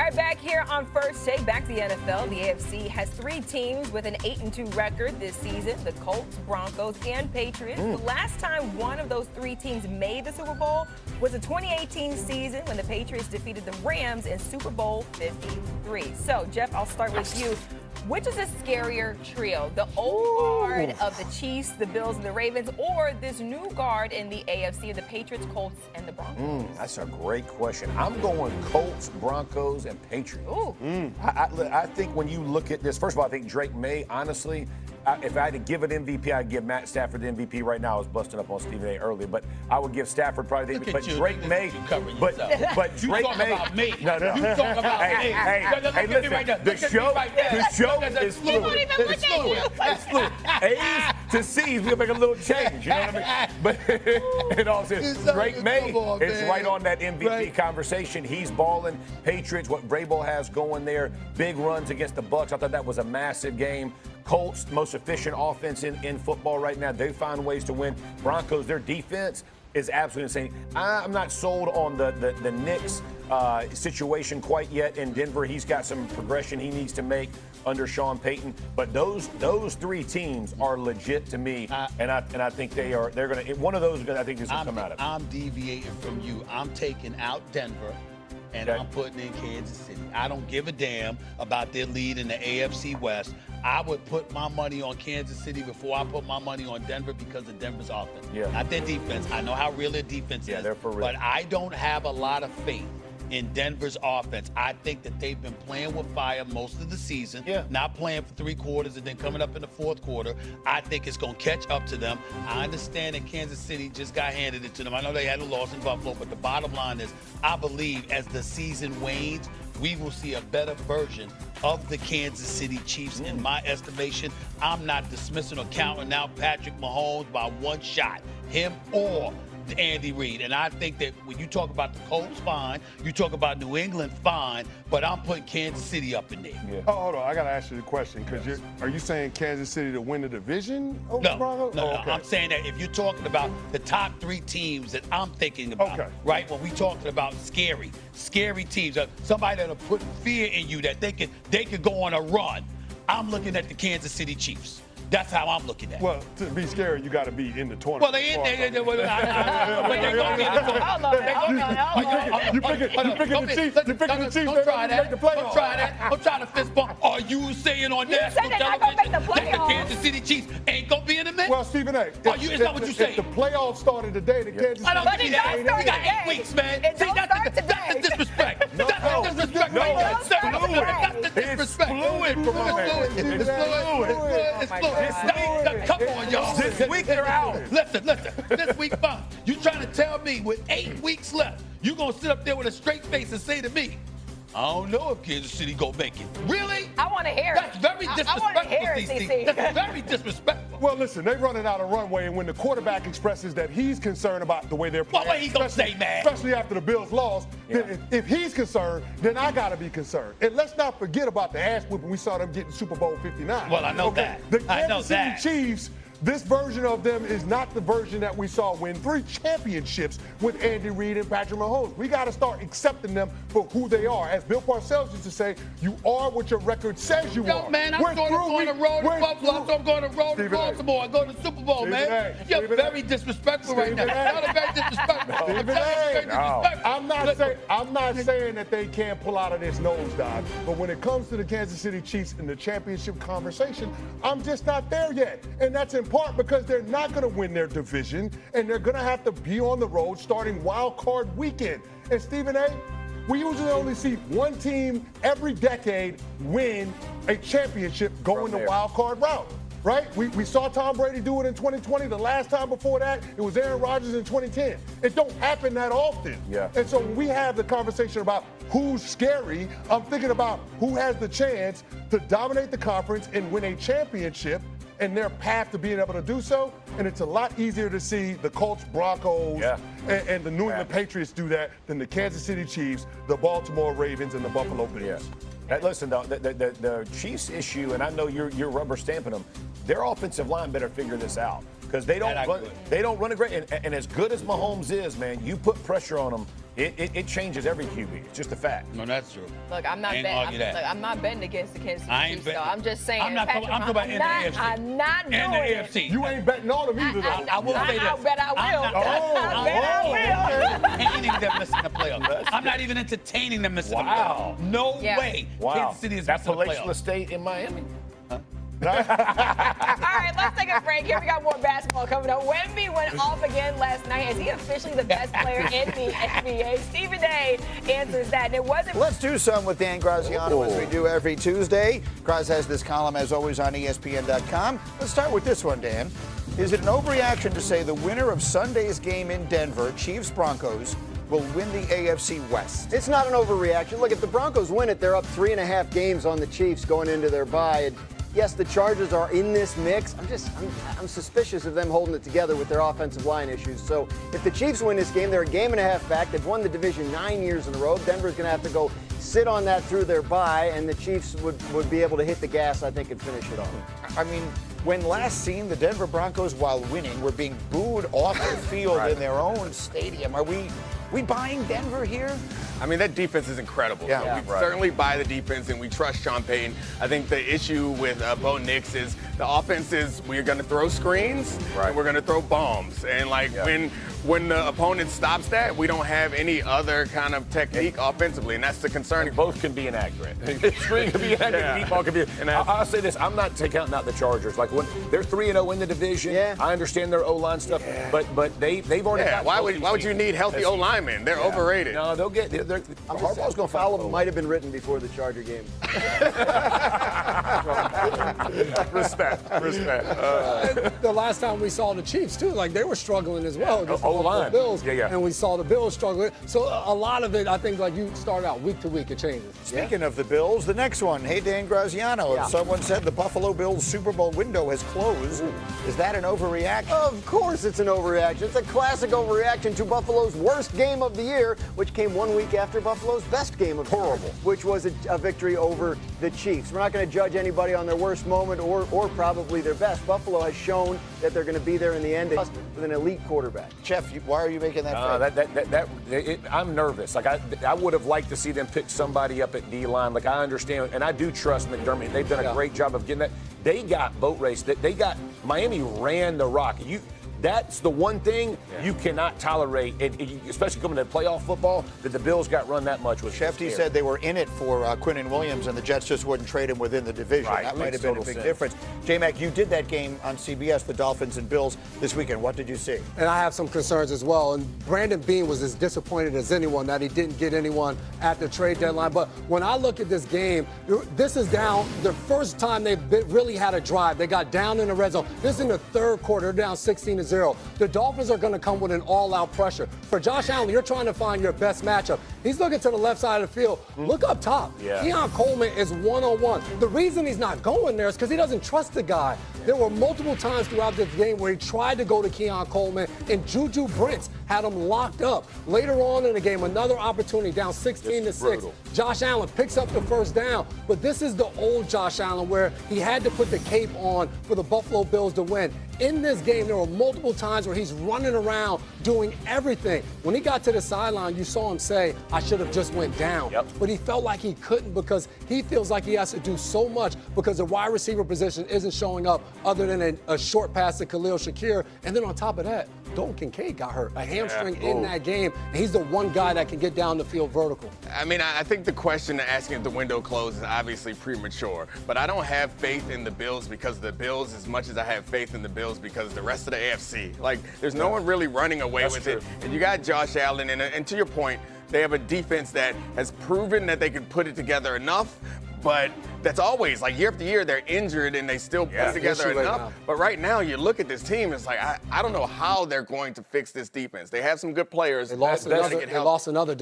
All right, back here on First Take, back to the NFL. The AFC has 3 teams with an 8-2 record this season: the Colts, Broncos, and Patriots. The last time one of those 3 teams made the Super Bowl was the 2018 season when the Patriots defeated the Rams in Super Bowl 53. So, Jeff, I'll start with you. Which is a scarier trio, the old guard of the Chiefs, the Bills, and the Ravens, or this new guard in the AFC, the Patriots, Colts, and the Broncos? That's a great question. I'm going Colts, Broncos, and Patriots. Ooh. I think when you look at this, first of all, I think Drake May, honestly, if I had to give an MVP, I'd give Matt Stafford the MVP right now. I was busting up on Stephen A. earlier, but I would give Stafford probably the MVP. But Drake May, but Drake May. About me. No. You talk about me. Hey, listen, the show is fluid. It's fluid. A's to C's, we'll make a little change. You know what I mean? But it all says Drake May is right on that MVP conversation. He's balling. Patriots, what Vrabel has going there, big runs against the Bucs. I thought that was a massive game. Colts, most efficient offense in football right now. They find ways to win. Broncos, their defense is absolutely insane. I'm not sold on the Knicks situation quite yet in Denver. He's got some progression he needs to make under Sean Payton. But those 3 teams are legit to me, and I think they're going to. One of those, I think, is going to come out of it. I'm deviating from you. I'm taking out Denver. And I'm putting in Kansas City. I don't give a damn about their lead in the AFC West. I would put my money on Kansas City before I put my money on Denver because of Denver's offense. Not their defense. I know how real their defense is. They're for real. But I don't have a lot of faith in Denver's offense. I think that they've been playing with fire most of the season, not playing for 3 quarters and then coming up in the 4th quarter. I think it's going to catch up to them. I understand that Kansas City just got handed it to them. I know they had a loss in Buffalo, but the bottom line is I believe as the season wanes, we will see a better version of the Kansas City Chiefs. In my estimation, I'm not dismissing or counting out Patrick Mahomes by 1 shot, him or Andy Reid. And I think that when you talk about the Colts, fine. You talk about New England, fine. But I'm putting Kansas City up in there. Oh, hold on. I got to ask you the question because are you saying Kansas City to win the division over the Broncos? No. I'm saying that if you're talking about the top 3 teams that I'm thinking about, right? When we talking about scary teams, somebody that'll put fear in you that they could go on a run. I'm looking at the Kansas City Chiefs. That's how I'm looking at it. Well, to be scary, you got to be in the tournament. Well, they're going to be in the tournament. You picking the Chiefs? You picking the Chiefs? Don't try that. Don't try that. Don't try to fist bump. Are you saying on national television that the Kansas City Chiefs ain't going to be in the mix? Well, Stephen A. Is that what you saying? If the playoffs started today, the Kansas City I don't think that. We got 8 weeks, man. See, that's the disrespect. That's the disrespect right there. That's the disrespect. It's fluid. Come on, y'all. This week they're out. Listen. This week, fine. You trying to tell me with 8 weeks left, you gonna sit up there with a straight face and say to me, I don't know if Kansas City gonna make it. Really? I want to hear it. That's very disrespectful, CC. That's very disrespectful. Well, listen, they're running out of runway, and when the quarterback expresses that he's concerned about the way they're playing, what he's gonna say, man? Especially after the Bills lost, then if he's concerned, then I gotta be concerned. And let's not forget about the ass whooping we saw them get in Super Bowl 59. Well, I know that. The Kansas City Chiefs. This version of them is not the version that we saw win 3 championships with Andy Reid and Patrick Mahomes. We got to start accepting them for who they are. As Bill Parcells used to say, you are what your record says you are. Man, I'm going to roll to Buffalo. I'm going to roll to Baltimore. I go to the Super Bowl, man. You're very disrespectful right now. You're very disrespectful. I'm not saying that they can't pull out of this nosedive, but when it comes to the Kansas City Chiefs in the championship conversation, I'm just not there yet. And that's in part because they're not going to win their division, and they're going to have to be on the road starting wild card weekend. And Stephen A., we usually only see one team every decade win a championship going the wild card route. Right? We saw Tom Brady do it in 2020. The last time before that, it was Aaron Rodgers in 2010. It don't happen that often. And so when we have the conversation about who's scary, I'm thinking about who has the chance to dominate the conference and win a championship and their path to being able to do so. And it's a lot easier to see the Colts, Broncos, and the New England Patriots do that than the Kansas City Chiefs, the Baltimore Ravens, and the Buffalo Bills. Listen, though, the Chiefs issue, and I know you're rubber stamping them, their offensive line better figure this out because they don't run it great. And as good as Mahomes is, man, you put pressure on them, It changes every QB. It's just a fact. No, that's true. Look, I'm not betting against the Kansas City Chiefs, though. I'm just saying. I'm talking about in the AFC. I'm not doing in the it. AFC. You ain't betting on them either, though. I will say this. I bet I will. I bet I will. Entertaining them missing the playoffs. I'm not even entertaining them missing the playoffs. No way. Kansas City is missing the playoffs. That palatial estate in Miami. All right, let's take a break. Here we got more basketball coming up. Wemby went off again last night. Is he officially the best player in the NBA? Stephen A. answers that, and it wasn't. Let's do some with Dan Graziano as we do every Tuesday. Graz has this column, as always, on ESPN.com. Let's start with this one, Dan. Is it an overreaction to say the winner of Sunday's game in Denver, Chiefs Broncos, will win the AFC West? It's not an overreaction. Look, if the Broncos win it, they're up 3.5 games on the Chiefs going into their bye. And yes, the Chargers are in this mix. I'm suspicious of them holding it together with their offensive line issues. So if the Chiefs win this game, they're a game and a half back. They've won the division 9 years in a row. Denver's going to have to go sit on that through their bye, and the Chiefs would be able to hit the gas, I think, and finish it off. I mean, when last seen, the Denver Broncos, while winning, were being booed off the field in their own stadium. Are we buying Denver here? I mean, that defense is incredible. Yeah. We certainly buy the defense, and we trust Sean Payton. I think the issue with Bo Nix is the offense is we're going to throw screens, and we're going to throw bombs. And, when the opponent stops that, we don't have any other kind of technique offensively, and that's the concern. Both can be inaccurate. Screen can be inaccurate, deep ball can be. And I'll say this, I'm not counting out the Chargers. Like, when they're 3-0 in the division, I understand their O-line stuff, but they've already got why would you need healthy O-linemen? They're overrated. No, they'll get. Harbaugh's going to foul might have been written before the Charger game. Respect. The last time we saw the Chiefs, too, they were struggling as well against the O-line. Bills. And we saw the Bills struggling. So a lot of it, I think, you start out week to week, it changes. Speaking of the Bills, the next one. Hey, Dan Graziano. Someone said the Buffalo Bills Super Bowl window has closed. Is that an overreaction? Of course it's an overreaction. It's a classic overreaction to Buffalo's worst game of the year, which came 1 week after Buffalo's best game of the year, which was a victory over the Chiefs. We're not going to judge anybody on their worst moment or probably their best. Buffalo has shown that they're going to be there in the end with an elite quarterback. Jeff, why are you making that? I'm nervous. I would have liked to see them pick somebody up at D-line. I understand, and I do trust McDermott. They've done a great job of getting that. They got boat race. Miami ran the rock. That's the one thing you cannot tolerate, especially coming to playoff football, that the Bills got run that much with. Shefty said they were in it for Quinnen Williams, and the Jets just wouldn't trade him within the division. That might have been a big difference. J-Mac, you did that game on CBS, the Dolphins and Bills, this weekend. What did you see? And I have some concerns as well. And Brandon Beane was as disappointed as anyone that he didn't get anyone at the trade deadline. But when I look at this game, this is down the first time they've really had a drive. They got down in the red zone. This is in the third quarter. They're down 16-0. The Dolphins are going to come with an all-out pressure. For Josh Allen, you're trying to find your best matchup. He's looking to the left side of the field. Look up top. Keon Coleman is one-on-one. The reason he's not going there is because he doesn't trust the guy. There were multiple times throughout this game where he tried to go to Keon Coleman, and Juju Brents had him locked up. Later on in the game, another opportunity, down 16-6. Josh Allen picks up the first down, but this is the old Josh Allen where he had to put the cape on for the Buffalo Bills to win. In this game, there were multiple times where he's running around doing everything. When he got to the sideline, you saw him say, I should have just went down. But he felt like he couldn't because he feels like he has to do so much because the wide receiver position isn't showing up other than a short pass to Khalil Shakir. And then on top of that, Dalton Kincaid got hurt, a hamstring in that game, and he's the one guy that can get down the field vertical. I mean, I think the question asking if the window closed is obviously premature, but I don't have faith in the Bills because of the Bills as much as I have faith in the Bills because of the rest of the AFC. There's no one really running away with it. And you got Josh Allen, and to your point, they have a defense that has proven that they can put it together enough. But that's always, year after year, they're injured and they still put it together enough. But right now, you look at this team, it's I don't know how they're going to fix this defense. They have some good players. They lost another